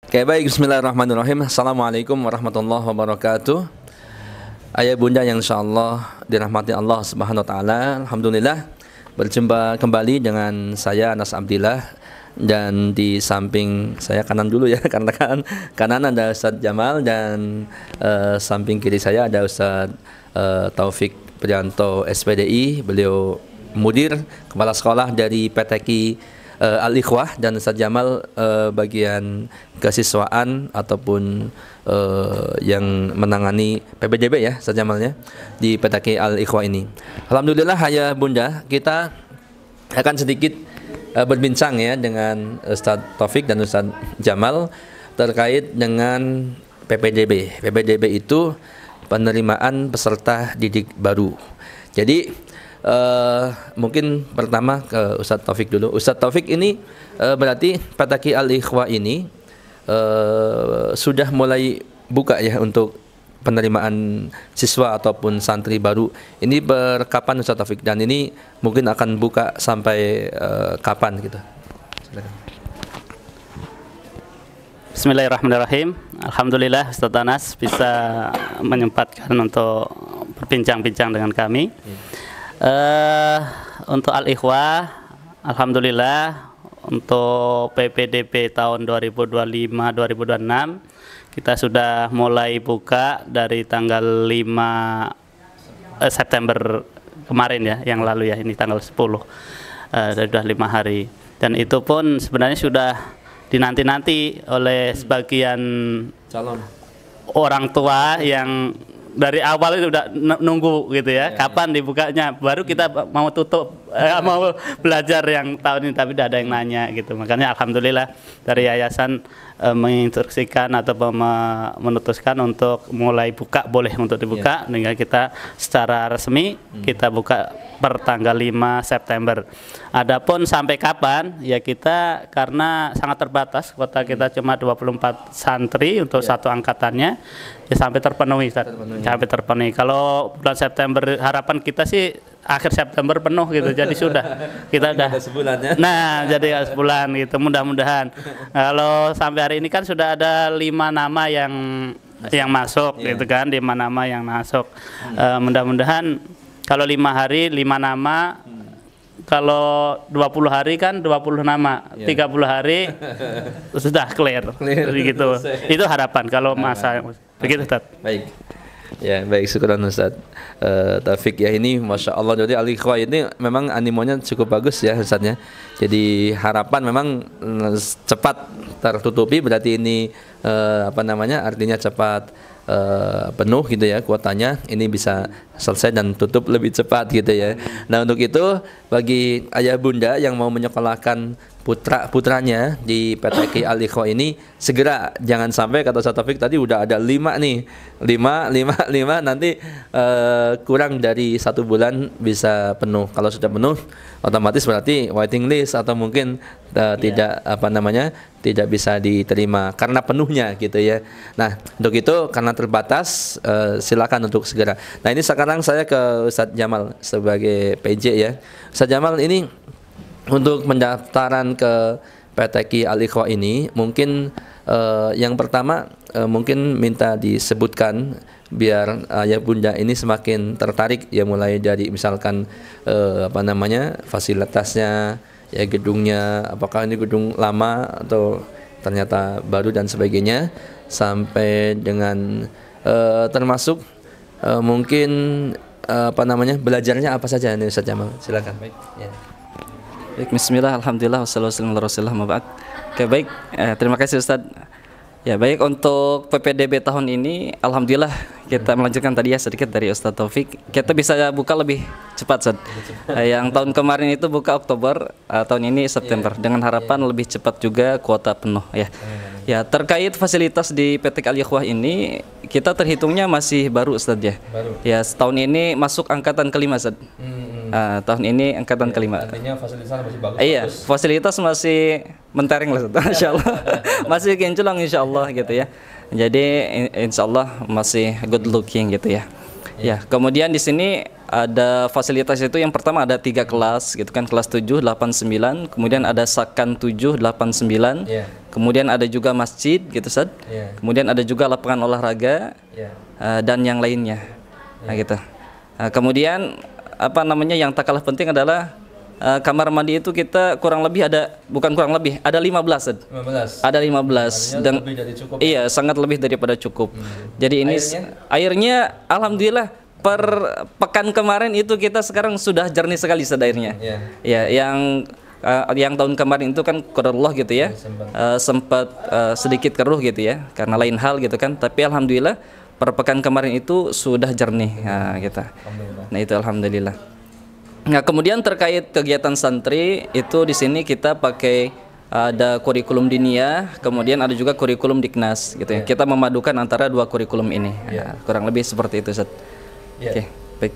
Oke, baik, bismillahirrahmanirrahim. Assalamualaikum warahmatullahi wabarakatuh. Ayah bunda yang insyaallah dirahmati Allah subhanahu wa ta'ala, alhamdulillah berjumpa kembali dengan saya Anas Abdillah. Dan di samping saya kanan dulu ya, karena kanan ada Ustadz Jamal, dan samping kiri saya ada Ustadz Taufik Prianto SPDI. Beliau mudir kepala sekolah dari PTQ Al-Ikhwah, dan Ustadz Jamal bagian kesiswaan ataupun yang menangani PBDB ya, Ustadz Jamalnya di PTQ Al-Ikhwah ini. Alhamdulillah ayah bunda, kita akan sedikit berbincang ya dengan Ustadz Taufik dan Ustadz Jamal terkait dengan PPDB. PPDB itu penerimaan peserta didik baru. Jadi mungkin pertama ke Ustadz Taufik dulu. Ustadz Taufik ini berarti PTQ Al-Ikhwah ini sudah mulai buka ya untuk penerimaan siswa ataupun santri baru. Ini berkapan Ustadz Taufik, dan ini mungkin akan buka sampai kapan gitu? Silakan. Bismillahirrahmanirrahim. Alhamdulillah Ustadz Anas bisa menyempatkan untuk berbincang-bincang dengan kami. Untuk Al-Ikhwah, alhamdulillah untuk PPDB tahun 2025-2026 kita sudah mulai buka dari tanggal 5 September kemarin ya, yang lalu ya, ini tanggal 10, sudah 5 hari. Dan itu pun sebenarnya sudah dinanti-nanti oleh sebagian calon orang tua yang dari awal itu udah nunggu gitu ya, kapan dibukanya, baru kita mau tutup, mau belajar yang tahun ini, tapi tidak ada yang nanya gitu. Makanya alhamdulillah dari yayasan menginstruksikan atau memutuskan untuk mulai buka, boleh untuk dibuka, sehingga kita secara resmi kita buka per tanggal 5 September. Adapun sampai kapan ya, kita karena sangat terbatas, kota kita cuma 24 santri untuk satu angkatannya, ya sampai terpenuhi, sampai terpenuhi. Kalau bulan September harapan kita sih akhir September penuh gitu, jadi sudah kita udah sebulan ya. Nah, jadi sebulan gitu, mudah-mudahan. Kalau sampai hari ini kan sudah ada 5 nama yang masuk gitu kan, 5 nama yang masuk. Mudah-mudahan kalau 5 hari 5 nama, kalau 20 hari kan 20 nama, 30 hari sudah clear gitu. Itu harapan kalau masa begitu, Ustaz. Baik. Ya, baik, syukuran Ustaz Taufik ya. Ini Masya Allah, jadi Al-Ikhwah ini memang animonya cukup bagus ya Ustaznya. Jadi harapan memang cepat tertutupi, berarti ini artinya cepat penuh gitu ya kuotanya, ini bisa selesai dan tutup lebih cepat gitu ya. Nah, untuk itu bagi ayah bunda yang mau menyekolahkan putranya di PTQ Al-Ikhwah ini, segera, jangan sampai kata Ustadz Taufik tadi udah ada 5 nih, 5 nanti kurang dari 1 bulan bisa penuh. Kalau sudah penuh otomatis berarti waiting list atau mungkin tidak bisa diterima karena penuhnya gitu ya. Nah, untuk itu karena terbatas, silakan untuk segera. Nah, ini sekarang saya ke Ustadz Jamal sebagai PJ ya. Ustadz Jamal, ini untuk pendaftaran ke PTQ Al-Ikhwah ini mungkin yang pertama mungkin minta disebutkan biar ayah bunda ini semakin tertarik ya, mulai dari misalkan fasilitasnya ya, gedungnya, apakah ini gedung lama atau ternyata baru dan sebagainya, sampai dengan termasuk mungkin belajarnya apa saja nih Ustadz Jamal, silakan. Baik ya. Baik, bismillah, alhamdulillah, wassalamualaikum warahmatullahi wabarakatuh. Oke, baik, terima kasih Ustadz. Ya, baik, untuk PPDB tahun ini alhamdulillah kita melanjutkan tadi ya sedikit dari Ustadz Taufik, kita bisa buka lebih cepat Ustadz. Yang tahun kemarin itu buka Oktober, tahun ini September, dengan harapan lebih cepat juga kuota penuh ya. Ya, terkait fasilitas di PTQ Al-Ikhwah ini, kita terhitungnya masih baru Ustadz ya. Ya, setahun ini masuk angkatan kelima Ustadz. Tahun ini angkatan kelima. Artinya fasilitas masih bagus. Iya, fasilitas masih mentereng lah, insyaallah. Masih kinclong insyaallah gitu ya. Jadi insyaallah masih good looking gitu ya. Ya, kemudian di sini ada fasilitas itu yang pertama ada 3 kelas gitu kan, kelas 7, 8, 9, kemudian ada sakan 7, 8, 9. Kemudian ada juga masjid gitu Ustaz. Kemudian ada juga lapangan olahraga. Dan yang lainnya. Nah, gitu. Kemudian apa namanya yang tak kalah penting adalah kamar mandi itu kita kurang lebih ada, bukan kurang lebih, ada 15. 15. Ada 15 dan lebih dari cukup. iya, sangat lebih daripada cukup. Jadi ini airnya alhamdulillah per pekan kemarin itu kita sekarang sudah jernih sekali airnya. Ya, yang tahun kemarin itu kan qadarullah gitu ya. Sempat sedikit keruh gitu ya karena lain hal gitu kan, tapi alhamdulillah per pekan kemarin itu sudah jernih. Nah, gitu. Nah, itu alhamdulillah. Nah, kemudian terkait kegiatan santri itu di sini kita pakai ada kurikulum diniyah, kemudian ada juga kurikulum Diknas gitu ya. Kita memadukan antara dua kurikulum ini. Nah, kurang lebih seperti itu, Ustaz. Oke, baik.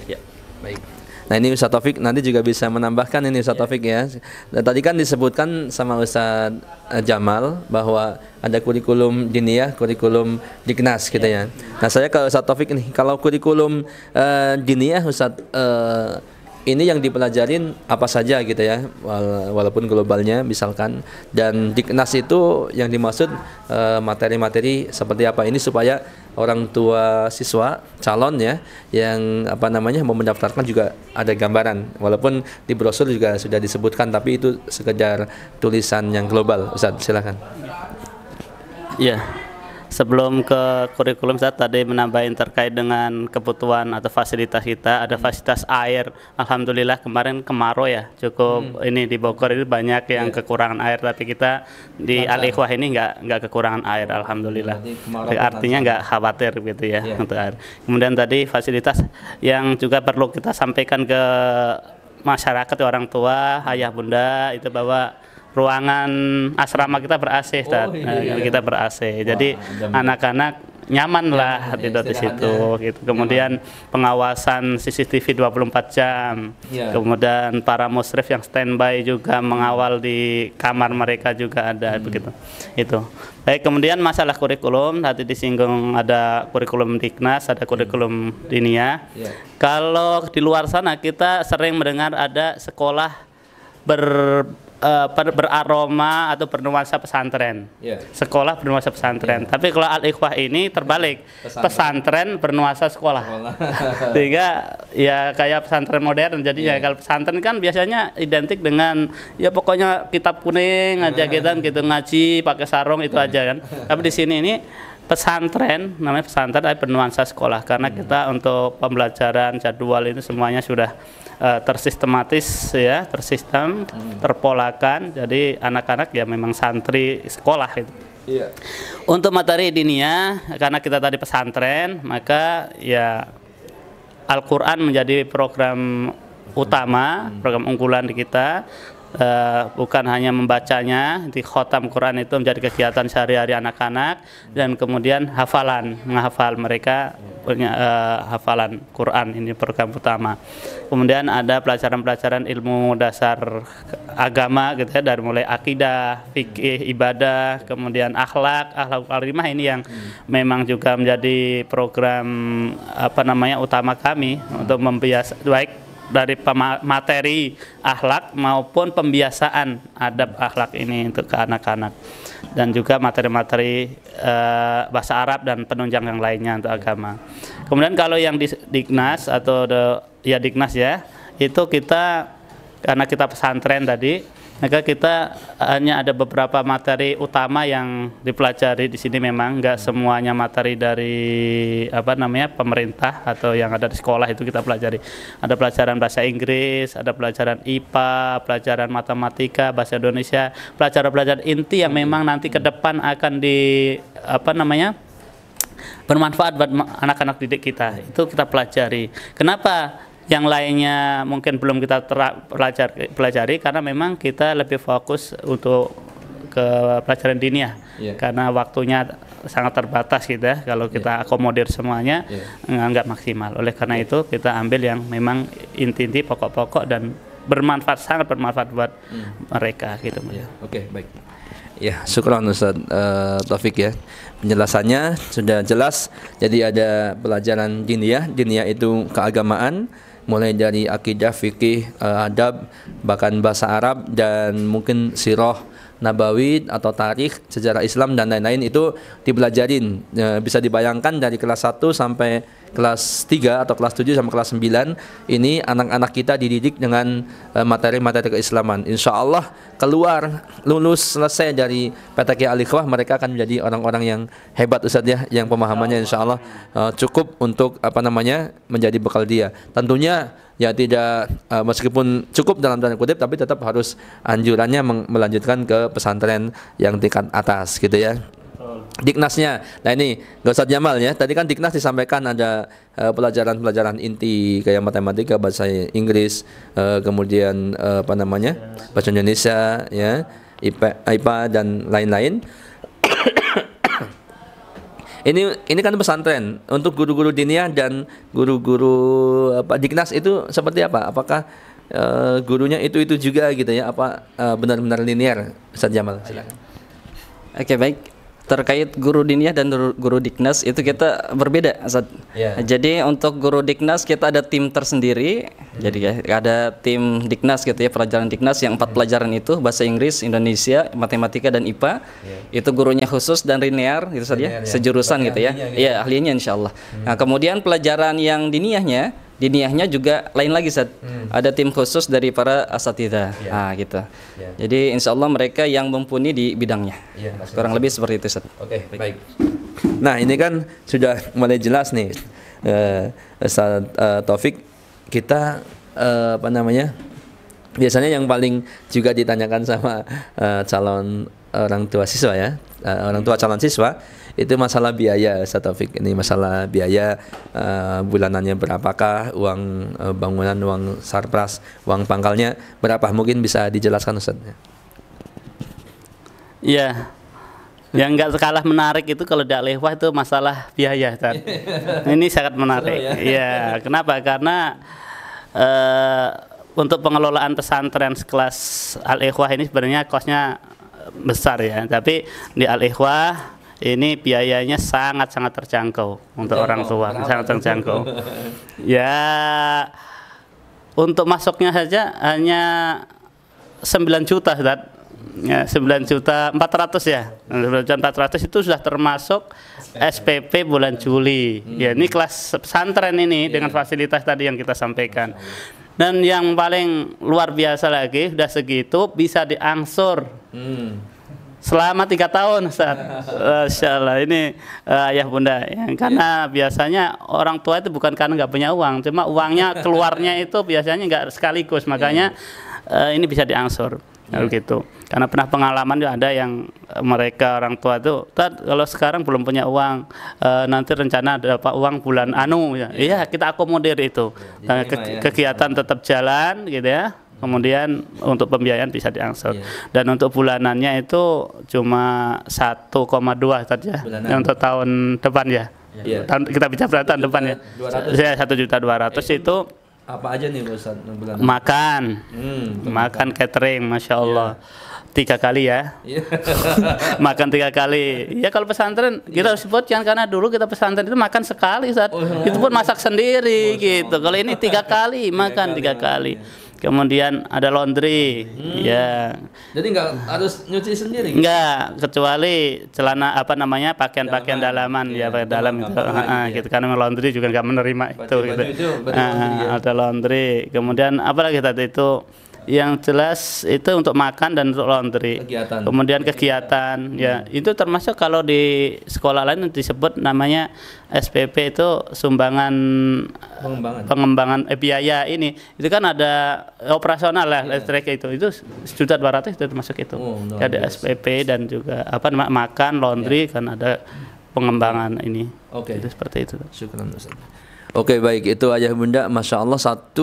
Ya. Baik. Nah, ini Ustaz Taufik nanti juga bisa menambahkan ini Ustaz Taufik ya. Dan tadi kan disebutkan sama Ustaz Jamal bahwa ada kurikulum diniyah, kurikulum Diknas gitu ya. Nah, saya ke Ustaz Taufik nih, kalau kurikulum diniyah Ustaz, ini yang dipelajarin apa saja gitu ya, walaupun globalnya misalkan, dan Diknas itu yang dimaksud materi-materi seperti apa ini supaya orang tua siswa calon ya yang apa namanya mau mendaftarkan juga ada gambaran, walaupun di brosur juga sudah disebutkan tapi itu sekedar tulisan yang global. Ustaz, silakan. Ya. Sebelum ke kurikulum, saya tadi menambahin terkait dengan kebutuhan atau fasilitas kita. Ada fasilitas air. Alhamdulillah kemarin kemarau ya, cukup ini di Bogor itu banyak yang kekurangan air, tapi kita di Al-Ikhwah ini nggak kekurangan air, alhamdulillah. Artinya nggak khawatir gitu ya untuk air. Kemudian tadi fasilitas yang juga perlu kita sampaikan ke masyarakat, orang tua, ayah bunda, itu bahwa ruangan asrama kita ber-AC, kita ber-AC. Jadi anak-anak nyaman lah tidur di situ gitu. Kemudian pengawasan CCTV 24 jam. Kemudian para musrif yang standby juga mengawal di kamar mereka juga ada begitu. Itu. Baik, kemudian masalah kurikulum tadi disinggung, ada kurikulum Diknas, ada kurikulum diniyah. Kalau di luar sana kita sering mendengar ada sekolah beraroma atau bernuansa pesantren, sekolah bernuansa pesantren. Tapi kalau Al-Ikhwah ini terbalik, pesantren bernuansa sekolah. Sehingga ya kayak pesantren modern. Jadi ya kalau pesantren kan biasanya identik dengan ya pokoknya kitab kuning aja gitu, ngaji pakai sarung itu aja kan. Tapi di sini ini pesantren, namanya pesantren tapi bernuansa sekolah, karena kita untuk pembelajaran jadwal itu semuanya sudah tersistematis ya, tersistem, terpolakan. Jadi anak-anak ya memang santri sekolah itu. Untuk materi diniyah, karena kita tadi pesantren, maka ya Al-Quran menjadi program utama, program unggulan di kita. Bukan hanya membacanya, di khotam Quran itu menjadi kegiatan sehari-hari anak-anak, dan kemudian menghafal mereka punya hafalan Quran, ini program utama. Kemudian ada pelajaran-pelajaran ilmu dasar agama gitu ya, dari mulai akidah, fikih, ibadah, kemudian akhlak karimah, ini yang memang juga menjadi program utama kami untuk membiasakan baik dari materi akhlak maupun pembiasaan adab akhlak ini untuk ke anak-anak, dan juga materi-materi bahasa Arab dan penunjang yang lainnya untuk agama. Kemudian kalau yang di Diknas atau Diknas ya, itu kita karena kita pesantren tadi, maka kita hanya ada beberapa materi utama yang dipelajari di sini. Memang nggak semuanya materi dari pemerintah atau yang ada di sekolah itu kita pelajari. Ada pelajaran bahasa Inggris, ada pelajaran IPA, pelajaran matematika, bahasa Indonesia, pelajaran-pelajaran inti yang memang nanti ke depan akan bermanfaat buat anak-anak didik kita. Itu kita pelajari. Kenapa yang lainnya mungkin belum kita pelajari? Karena memang kita lebih fokus untuk ke pelajaran diniyah, karena waktunya sangat terbatas gitu ya. Kalau kita akomodir semuanya nggak maksimal. Oleh karena itu kita ambil yang memang inti-inti, pokok-pokok, dan sangat bermanfaat buat mereka gitu. Oke, baik. Ya, syukran Ustaz Taufik ya. Penjelasannya sudah jelas. Jadi ada pelajaran diniyah. Diniyah itu keagamaan, mulai dari akidah, fikih, adab, bahkan bahasa Arab dan mungkin sirah nabawi atau tarikh, sejarah Islam dan lain-lain itu dipelajarin. Bisa dibayangkan dari kelas 1 sampai kelas 3 atau kelas 7 sampai kelas 9 ini anak-anak kita dididik dengan materi-materi keislaman. Insya Allah keluar lulus selesai dari PTQ Al-Ikhwah mereka akan menjadi orang-orang yang hebat Ustaz ya, yang pemahamannya insya Allah cukup untuk menjadi bekal dia. Tentunya ya tidak meskipun cukup dalam tanda kutip tapi tetap harus anjurannya melanjutkan ke pesantren yang tingkat atas gitu ya. Diknasnya, nah ini Ustaz Jamal ya. Tadi kan Diknas disampaikan ada pelajaran-pelajaran inti kayak matematika, bahasa Inggris, kemudian bahasa Indonesia, ya, IPA dan lain-lain. Ini kan pesantren untuk guru-guru diniyah dan guru-guru Diknas itu seperti apa? Apakah gurunya itu juga gitu ya? Apa benar-benar linear? Ustaz Jamal, silakan. Oke, baik. Terkait guru diniyah dan guru Diknas itu kita berbeda, Ustaz. Yeah. Jadi untuk guru Diknas kita ada tim tersendiri. Jadi ya, ada tim Diknas gitu ya, pelajaran Diknas yang 4 pelajaran itu bahasa Inggris, Indonesia, matematika dan IPA. Itu gurunya khusus dan linear gitu saja, sejurusan gitu ya. Iya, ahlinya insyaallah. Nah, kemudian pelajaran yang diniyahnya juga lain lagi, Ustaz. Ada tim khusus dari para asatidzah. Nah, gitu. Jadi insyaallah mereka yang mumpuni di bidangnya. Kurang lebih seperti itu, Ustaz. Oke, baik. Nah, ini kan sudah mulai jelas nih Ustaz Taufik, kita biasanya yang paling juga ditanyakan sama calon orang tua siswa ya, orang tua calon siswa itu masalah biaya, Ustaz Taufik. Ini masalah biaya bulanannya berapakah, uang bangunan, uang sarpras, uang pangkalnya berapa? Mungkin bisa dijelaskan Ustaz. Iya. Yang nggak kalah menarik itu kalau di Al-Ikhwah itu masalah biaya, Ustaz. Ini sangat menarik. Iya, kenapa? Karena untuk pengelolaan pesantren sekelas Al-Ikhwah ini sebenarnya kosnya besar ya. Tapi di Al-Ikhwah ini biayanya sangat-sangat terjangkau untuk orang tua, sangat terjangkau. Ya, untuk masuknya saja hanya 9 juta, Ustaz. Ya, 9.400.000 ya. 9.400.000 itu sudah termasuk SPP bulan Juli. Ya, ini kelas pesantren ini dengan fasilitas tadi yang kita sampaikan. Dan yang paling luar biasa lagi, sudah segitu bisa diangsur. Selama 3 tahun, Ustaz. Masya Allah, ini ayah bunda ya. Karena biasanya orang tua itu bukan karena nggak punya uang, cuma uangnya keluarnya itu biasanya nggak sekaligus, makanya ini bisa diangsur. Gitu. Karena pernah pengalaman juga ada yang mereka orang tua itu, kalau sekarang belum punya uang, nanti rencana dapat uang bulan ya. Iya, kita akomodir itu. Kegiatan tetap jalan gitu ya. Kemudian untuk pembiayaan bisa diangsur. Dan untuk bulanannya itu cuma 1,2 saja untuk tahun depan ya. Kita bicara tahun depan ya. 1.200.000 itu apa aja nih Ustaz bulanan? Makan catering, Masya Allah. 3 kali ya. Makan 3 kali. Ya kalau pesantren kita harus sebutkan karena dulu kita pesantren itu makan sekali, Ustaz. Itu pun masak sendiri gitu. Kalau ini 3 kali makan 3 kali. Kemudian ada laundry, ya. Jadi nggak harus nyuci sendiri? Nggak, kecuali celana pakaian-pakaian dalaman, ya pakaian dalam itu. Gitu. Karena laundry juga nggak menerima itu. Gitu. Ada laundry. Kemudian apalagi tadi itu? Yang jelas itu untuk makan dan untuk laundry. Kemudian kegiatan, ya itu termasuk kalau di sekolah lain disebut namanya SPP itu sumbangan pengembangan biaya ini. Itu kan ada operasional lah listrik itu 1.200.000 itu termasuk itu. Ada SPP dan juga makan, laundry kan ada pengembangan ini. Itu seperti itu. Syukran Ustaz. Oke, baik, itu ayah bunda, Masya Allah 1,2,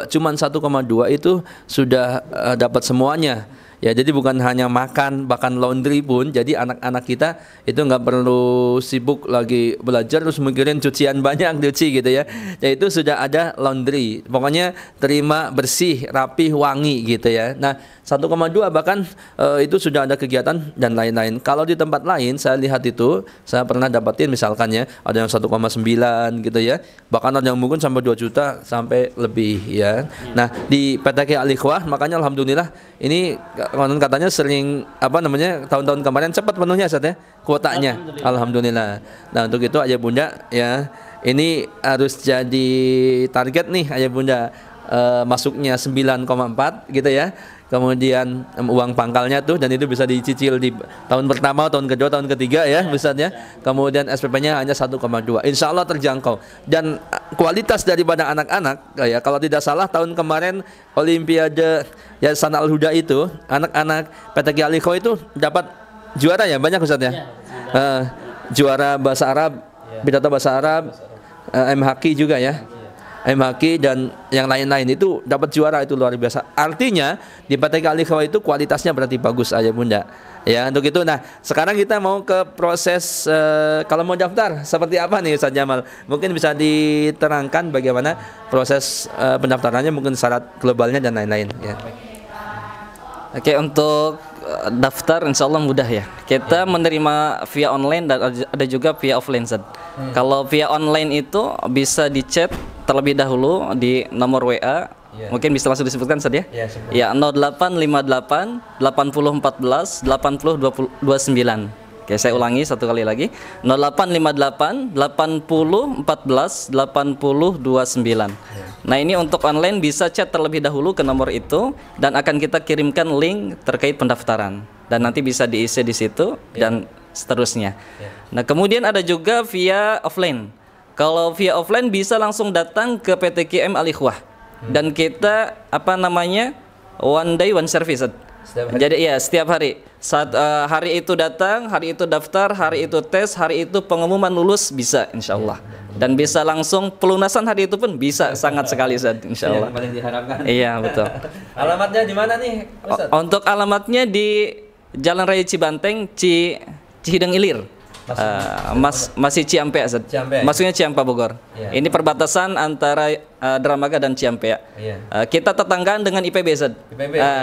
cuman 1,2 itu sudah dapat semuanya. Ya, jadi bukan hanya makan, bahkan laundry pun. Jadi anak-anak kita itu nggak perlu sibuk lagi belajar terus mikirin cucian banyak cuci gitu ya. Ya itu sudah ada laundry. Pokoknya terima bersih, rapih, wangi gitu ya. Nah, 1,2 bahkan itu sudah ada kegiatan dan lain-lain. Kalau di tempat lain saya lihat itu, saya pernah dapatin misalkan ya, ada yang 1,9 gitu ya. Bahkan ada yang mungkin sampai 2 juta sampai lebih ya. Nah, di PTK Al-Ikhwah makanya alhamdulillah ini konon katanya sering tahun-tahun kemarin cepat penuhnya Ustaz ya kuotanya. Alhamdulillah. Nah, untuk itu ayah bunda ya, ini harus jadi target nih ayah bunda, masuknya 9,4 gitu ya. Kemudian uang pangkalnya tuh, dan itu bisa dicicil di tahun pertama, tahun kedua, tahun ketiga ya Ustaznya. Kemudian SPP-nya hanya 1,2. Insya Allah terjangkau. Dan kualitas daripada anak-anak ya, kalau tidak salah tahun kemarin Olimpiade Yayasan Al-Huda itu anak-anak PTK Al-Ikhwah itu dapat juara ya, banyak Ustaz ya. Juara bahasa Arab, pidato bahasa Arab, MHQ juga ya. MHQ dan yang lain-lain itu dapat juara, itu luar biasa. Artinya di PTK Al-Ikhwah itu kualitasnya berarti bagus ayah bunda. Ya, untuk itu nah sekarang kita mau ke proses kalau mau daftar seperti apa nih Ustaz Jamal? Mungkin bisa diterangkan bagaimana proses pendaftarannya, mungkin syarat globalnya dan lain-lain ya. Oke, untuk daftar insya Allah mudah ya. Kita menerima via online dan ada juga via offline Zat. Kalau via online itu bisa di chat terlebih dahulu di nomor WA. Mungkin bisa langsung disebutkan Zat ya. Ya, 0858 8014 8029. Oke, saya ulangi satu kali lagi. 0858 8014 8029. Nah, ini untuk online bisa chat terlebih dahulu ke nomor itu dan akan kita kirimkan link terkait pendaftaran dan nanti bisa diisi di situ dan seterusnya. Nah, kemudian ada juga via offline. Kalau via offline bisa langsung datang ke PTKM Al-Ikhwah dan kita one day one service. Jadi ya setiap hari. Saat hari itu datang, hari itu daftar, hari itu tes, hari itu pengumuman lulus bisa insya Allah. Dan bisa langsung pelunasan hari itu pun bisa sangat sekali Ustaz, insya Allah. Yang paling diharapkan. Iya betul. Alamatnya di mana nih Ustaz? Untuk alamatnya di Jalan Raya Cibanteng, Cihideng Ilir. Masih Ciampea, maksudnya Ciampea Bogor. Ini perbatasan antara Dramaga dan Ciampea. Kita tetanggaan dengan IPB,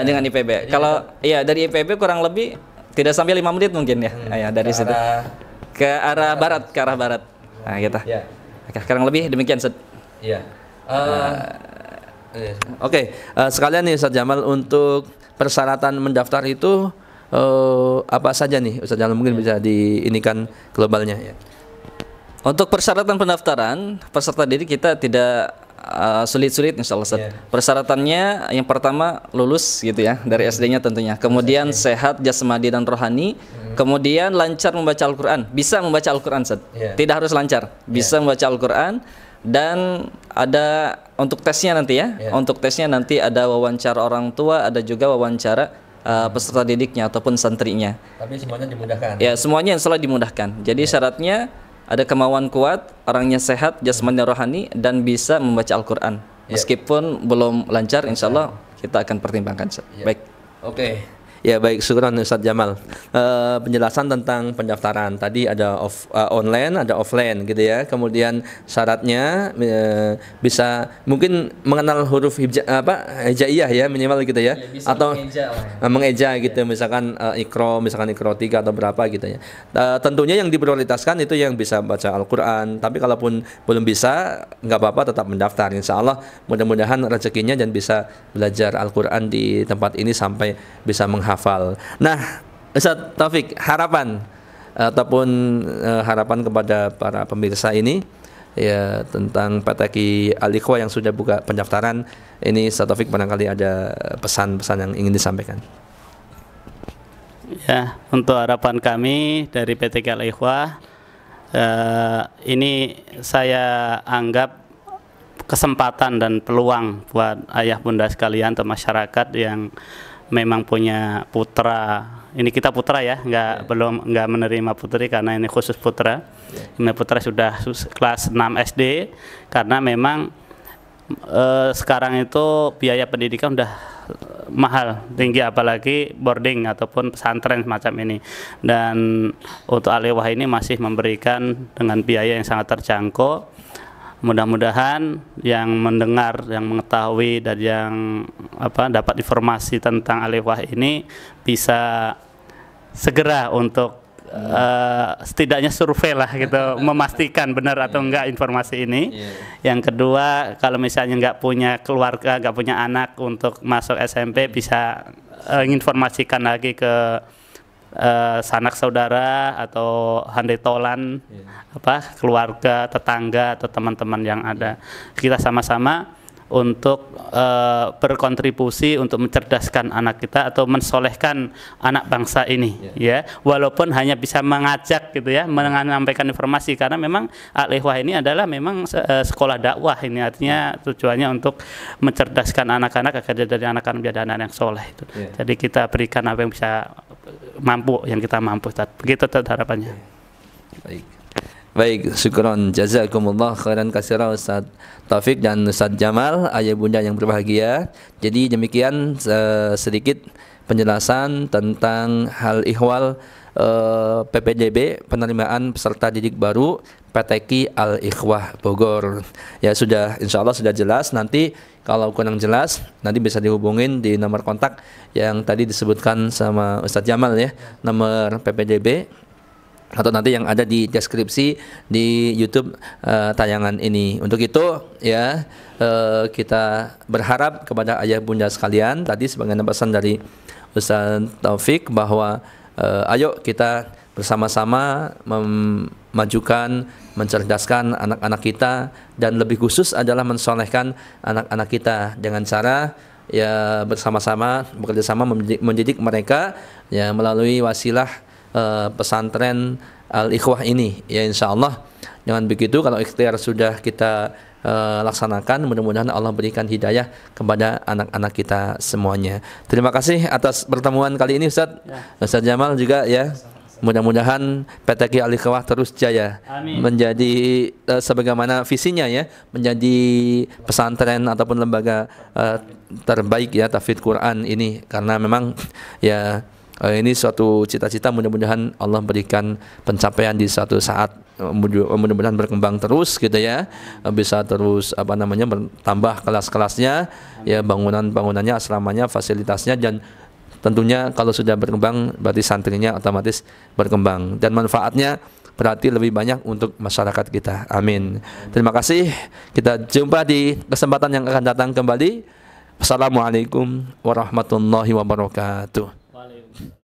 dengan IPB. Kalau dari IPB kurang lebih tidak sampai 5 menit mungkin ya, dari situ ke arah barat, Nah, gitu. Kurang lebih demikian, Ustaz. Oke, sekalian nih Ustaz Jamal, untuk persyaratan mendaftar itu apa saja nih Ustaz Jamal, mungkin bisa diinikan globalnya ya. Untuk persyaratan pendaftaran peserta didik kita tidak sulit-sulit insya Allah Ustaz. Persyaratannya yang pertama lulus gitu ya dari SD-nya tentunya. Kemudian sehat jasmani dan rohani. Kemudian lancar membaca Al-Qur'an. Bisa membaca Al-Qur'an Ustaz. Tidak harus lancar, bisa membaca Al-Qur'an. Dan ada untuk tesnya nanti ya. Untuk tesnya nanti ada wawancara orang tua, ada juga wawancara peserta didiknya ataupun santrinya. Tapi semuanya dimudahkan. Ya, semuanya insya Allah dimudahkan. Jadi syaratnya ada kemauan kuat, orangnya sehat, jasmani rohani, dan bisa membaca Al-Quran. Meskipun belum lancar, insya Allah kita akan pertimbangkan. Baik. Oke. Ya baik, syukran Ustaz Jamal. Penjelasan tentang pendaftaran tadi ada online, ada offline gitu ya. Kemudian syaratnya bisa mungkin mengenal huruf hijaiyah ya minimal gitu ya, atau mengeja gitu, misalkan Iqra 3 atau berapa gitu ya. Tentunya yang diprioritaskan itu yang bisa baca Al-Qur'an. Tapi kalaupun belum bisa, nggak apa-apa, tetap mendaftar. Insya Allah mudah-mudahan rezekinya dan bisa belajar Al-Qur'an di tempat ini sampai bisa menghafal. Nah, Ustaz Taufik, harapan ataupun harapan kepada para pemirsa ini ya tentang PTK Al-Ikhwah yang sudah buka pendaftaran ini, Ustaz Taufik barangkali ada pesan-pesan yang ingin disampaikan. Ya, untuk harapan kami dari PTK Al-Ikhwah, ini saya anggap kesempatan dan peluang buat ayah bunda sekalian atau masyarakat yang memang punya putra. Ini kita putra ya, belum menerima putri karena ini khusus putra. Ini putra sudah kelas 6 SD karena memang sekarang itu biaya pendidikan udah mahal tinggi, apalagi boarding ataupun pesantren semacam ini. Dan untuk Al-Ikhwah ini masih memberikan dengan biaya yang sangat terjangkau. Mudah-mudahan yang mendengar, yang mengetahui dan yang dapat informasi tentang Al-Ikhwah ini bisa segera untuk setidaknya survei lah gitu, memastikan benar atau enggak informasi ini. Yang kedua, kalau misalnya nggak punya keluarga, nggak punya anak untuk masuk SMP, bisa menginformasikan lagi ke sanak saudara atau handai tolan, keluarga, tetangga atau teman-teman yang ada. Kita sama-sama untuk berkontribusi untuk mencerdaskan anak kita atau mensolehkan anak bangsa ini, ya, walaupun hanya bisa mengajak gitu ya, menyampaikan informasi, karena memang Al-Ikhwah ini adalah memang sekolah dakwah ini, artinya tujuannya untuk mencerdaskan anak-anak agar dari anak-anak menjadi anak yang soleh itu. Jadi kita berikan apa yang bisa mampu, yang kita mampu. Begitu harapannya. Baik, syukron, jazakumullah khairan katsira Ustaz Taufik dan Ustaz Jamal, ayah bunda yang berbahagia. Jadi demikian sedikit penjelasan tentang hal ihwal PPDB, penerimaan peserta didik baru PTQ Al-Ikhwah Bogor. Ya sudah, insya Allah sudah jelas. Nanti kalau kurang jelas, nanti bisa dihubungin di nomor kontak yang tadi disebutkan sama Ustaz Jamal ya, nomor PPDB, atau nanti yang ada di deskripsi di YouTube tayangan ini. Untuk itu ya, kita berharap kepada ayah bunda sekalian, tadi sebagaimana pesan dari Ustaz Taufik bahwa ayo kita bersama-sama memajukan, mencerdaskan anak-anak kita, dan lebih khusus adalah mensolehkan anak-anak kita dengan cara ya bersama-sama, bekerjasama mendidik mereka ya melalui wasilah pesantren Al-Ikhwah ini ya, insya Allah. Dengan begitu, kalau ikhtiar sudah kita laksanakan, mudah-mudahan Allah berikan hidayah kepada anak-anak kita semuanya. Terima kasih atas pertemuan kali ini Ustaz. Ustaz Jamal juga ya. Mudah-mudahan PTQ Al-Ikhwah terus jaya. Amin. Menjadi sebagaimana visinya ya, menjadi pesantren ataupun lembaga terbaik ya tahfidz Quran ini, karena memang ya ini suatu cita-cita, mudah-mudahan Allah berikan pencapaian di suatu saat, mudah-mudahan berkembang terus gitu ya, bisa terus bertambah kelas-kelasnya ya, bangunannya, asramanya, fasilitasnya, dan tentunya kalau sudah berkembang berarti santrinya otomatis berkembang, dan manfaatnya berarti lebih banyak untuk masyarakat kita. Amin. Terima kasih. Kita jumpa di kesempatan yang akan datang kembali. Assalamualaikum warahmatullahi wabarakatuh.